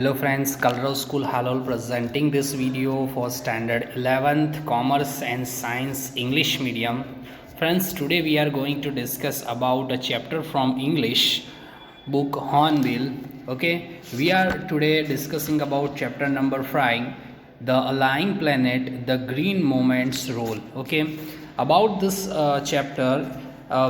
Hello friends, Kalrao School Halol presenting this video for standard 11th Commerce and Science English medium. Friends, today we are going to discuss about a chapter from English book Hornbill. Okay, we are today discussing about chapter number 5, the aligning planet, the green moment's role. Okay, about this chapter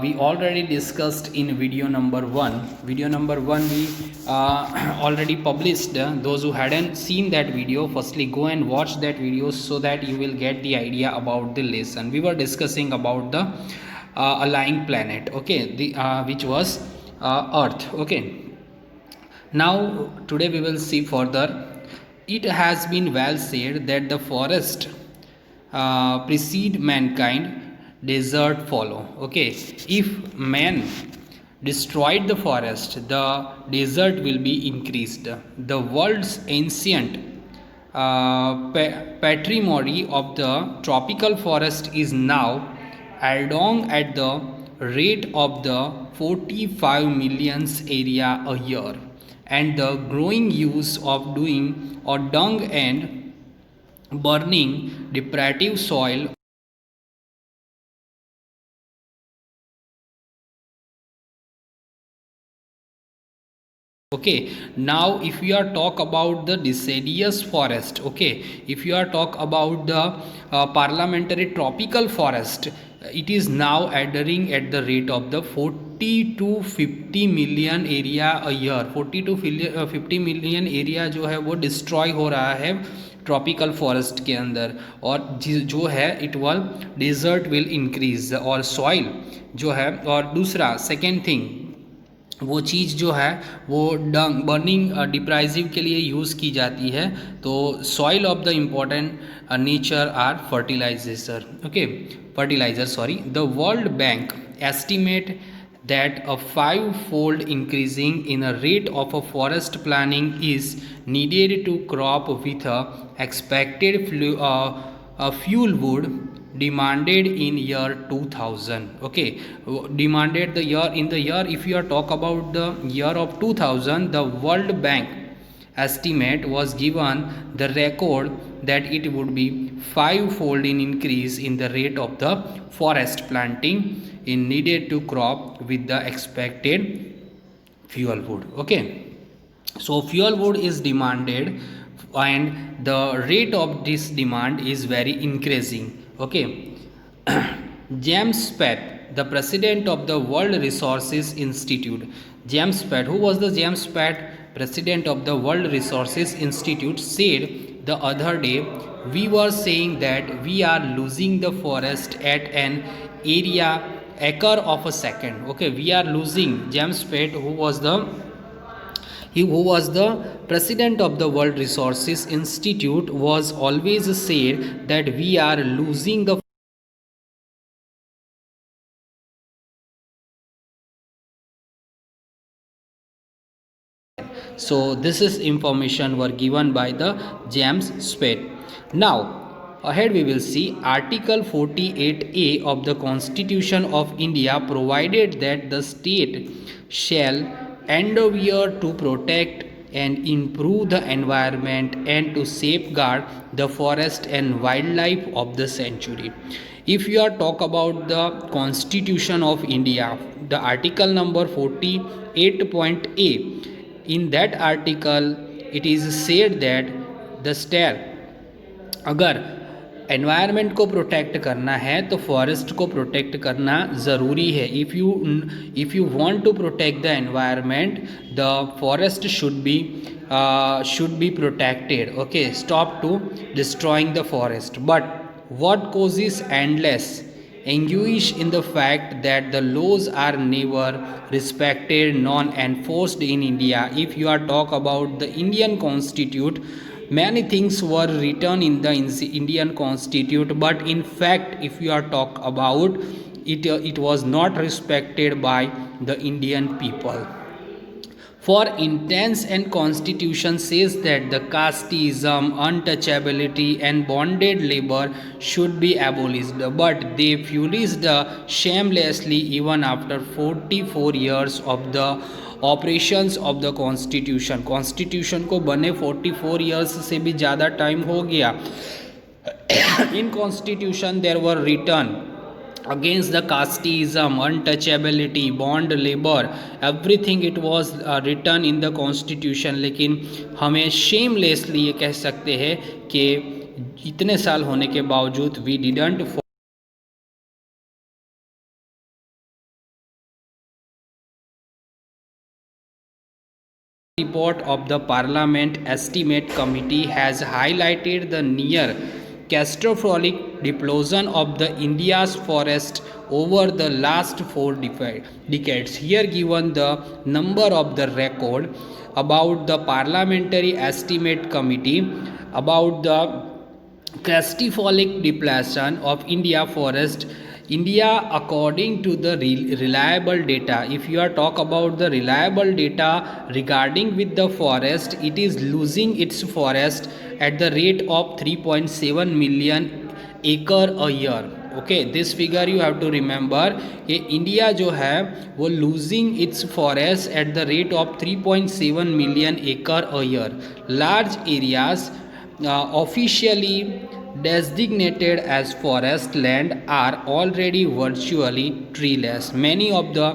we already discussed in video number 1. Video number 1 we already published. Those who hadn't seen that video, firstly go and watch that video so that you will get the idea about the lesson. We were discussing about the aligning planet, okay, the which was earth. Okay, now today we will see further. It has been well said that the forest precede mankind, desert follow. Okay, if man destroyed the forest, the desert will be increased. The world's ancient patrimony of the tropical forest is now along at the rate of the 45 millions area a year, and the growing use of doing or dung and burning depredative soil. Okay, now if you are talk about the deciduous forest, okay, if you are talk about the parliamentary tropical forest, it is now adhering at the rate of the 40 to 50 million area a year. 40 to 50 million area जो है वो destroy हो रहा है tropical forest के अंदर, और जो है it will desert will increase और सॉइल जो है, और दूसरा सेकेंड थिंग वो चीज़ जो है वो डंग बर्निंग डिप्राइजिव के लिए यूज़ की जाती है. तो soil of the important nature are fertiliser. Okay, fertiliser sorry. The world bank estimate that a five-fold increasing in a rate of a forest planning is needed to crop with a expected fuel wood demanded in year 2000. Okay, demanded the year in the year, if you are talk about the year of 2000, the World Bank estimate was given the record that it would be five-fold in increase in the rate of the forest planting in needed to crop with the expected fuel wood. Okay, so fuel wood is demanded and the rate of this demand is very increasing. Okay, James Spath, the president of the World Resources Institute. James Spath, who was the James Spath, president of the World Resources Institute, said the other day, we were saying that we are losing the forest at an area acre of a second. Okay, we are losing. James Spath, who was the president of the World Resources Institute, was always said that we are losing the. So this is information were given by the James Spath. Now ahead we will see Article 48A of the Constitution of India provided that the state shall endeavour to protect and improve the environment and to safeguard the forest and wildlife of the sanctuary. If you are talk about the Constitution of India, the article number 48.A, in that article it is said that the state, अगर environment को protect करना है तो forest को protect करना ज़रूरी है. If you want to protect the environment, the forest should be protected. Okay, stop to destroying the forest. But what causes endless anguish in the fact that the laws are never respected nor enforced in India. If you are talk about the Indian Constitution, many things were written in the Indian Constitution, but in fact if you are talk about it, it was not respected by the Indian people. For instance, and Constitution says that the casteism, untouchability and bonded labor should be abolished, but they flourished shamelessly even after 44 years of the operations of the constitution, constitution को बने 44 years से भी ज़्यादा time हो गया. In constitution there were written against the casteism, untouchability, bond labor, everything it was written in the constitution. लेकिन हमें shamelessly ये कह सकते हैं कि इतने साल होने के बावजूद we didn't report of the Parliament Estimate Committee has highlighted the near catastrophic depletion of the India's forest over the last 4 decades. Here given the number of the record about the Parliamentary Estimate Committee about the catastrophic depletion of India forest. India, according to the reliable data, if you are talk about the reliable data regarding with the forest, it is losing its forest at the rate of 3.7 million acre a year. Okay, this figure you have to remember कि India जो है वो losing its forest at the rate of 3.7 million acre a year. Large areas officially designated as forest land are already virtually treeless. Many of the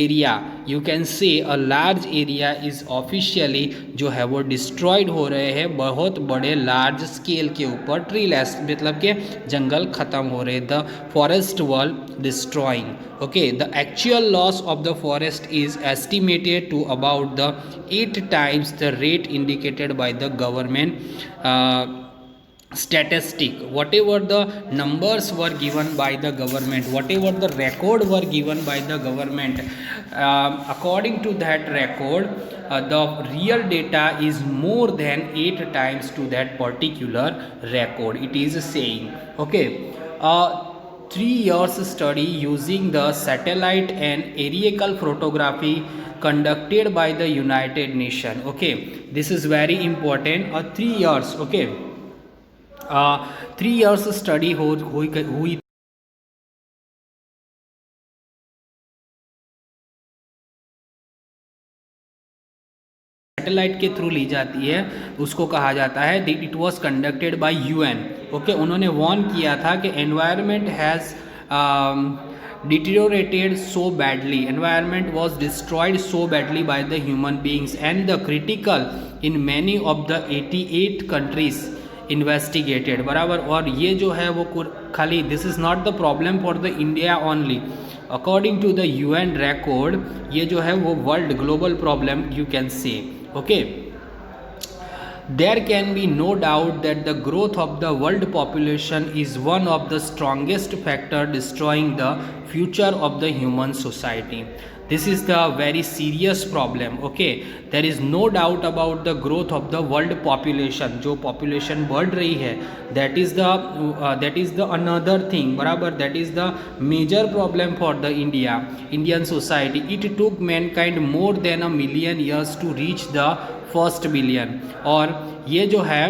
area, you can say a large area is officially जो है वो destroyed हो रहे हैं बहुत बड़े large scale के ऊपर. treeless मतलब कि जंगल ख़त्म हो रहे. the forest wall destroying. okay, the actual loss of the forest is estimated to about the 8 times the rate indicated by the government statistic. Whatever the numbers were given by the government, whatever the record were given by the government, according to that record, the real data is more than 8 times to that particular record, it is saying. okay, 3 years study using the satellite and aerial photography conducted by the United Nations. okay, this is very important. 3 years, okay, 3 years study हुई satellite के through ली जाती है, उसको कहा जाता है it was conducted by UN. Okay, उन्होंने warn किया था कि environment has deteriorated so badly, environment was destroyed so badly by the human beings and the critical in many of the 88 countries investigated. बराबर. और ये जो है वो खाली this is not the problem for the India only, according to the UN record ये जो है वो world global problem you can say. Okay, there can be no doubt that the growth of the world population is one of the strongest factor destroying the future of the human society. This is the very serious problem. okay, there is no doubt about the growth of the world population. जो population बढ़ रही है that is the another thing. बराबर, that is the major problem for the Indian society. It took mankind more than a million years to reach the first billion. और ये जो है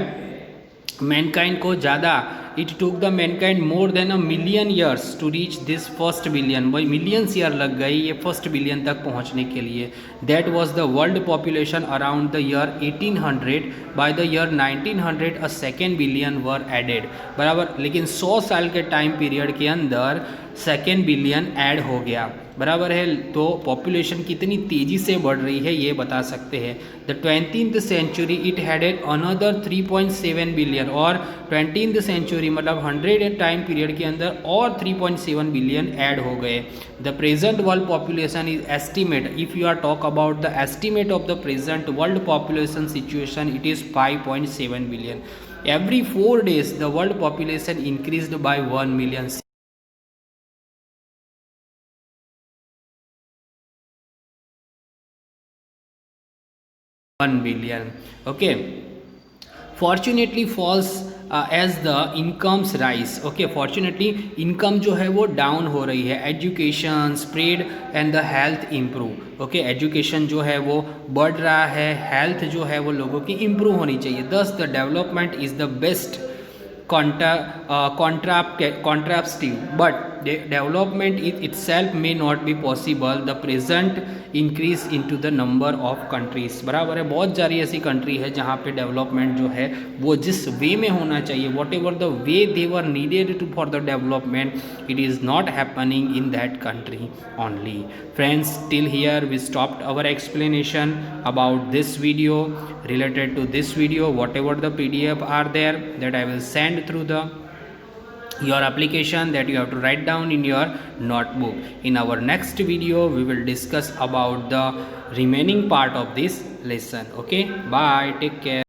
mankind को ज़्यादा it took the mankind more than a million years to reach this first billion. भाई millions year लग गई ये फर्स्ट बिलियन तक पहुंचने के लिए. That was the world population around the year 1800. By the year 1900 a second billion were added. बराबर, लेकिन 100 साल के टाइम पीरियड के अंदर सेकेंड बिलियन ऐड हो गया. बराबर है. तो पॉपुलेशन कितनी तेज़ी से बढ़ रही है ये बता सकते हैं. The 20th century it headed another 3.7 billion. और 20th सेंचुरी मतलब 100 टाइम पीरियड के अंदर और 3.7 बिलियन ऐड हो गए. The present world population is estimate, if you are talk about the estimate of the present world population situation, it is 5.7 billion. Every 4 days the world population increased by 1 million. 1 billion. okay, fortunately falls as the incomes rise. okay, fortunately income जो है वो down हो रही है. Education spread and the health improve. Okay, education जो है वो बढ़ रहा है, हेल्थ जो है वो लोगों की इम्प्रूव होनी चाहिए. दस the development is the best contrastive but development itself may not be possible, the present increase into the number of countries. बराबर है, बहुत सारी ऐसी कंट्री है जहाँ पे डेवलपमेंट जो है वो जिस वे में होना चाहिए, whatever the way they were needed to for the development, it is not happening in that country only. Friends, till here we stopped our explanation about this video. Related to this video, whatever the PDF are there, that I will send through the your application, that you have to write down in your notebook. In our next video we will discuss about the remaining part of this lesson. Okay, bye, take care.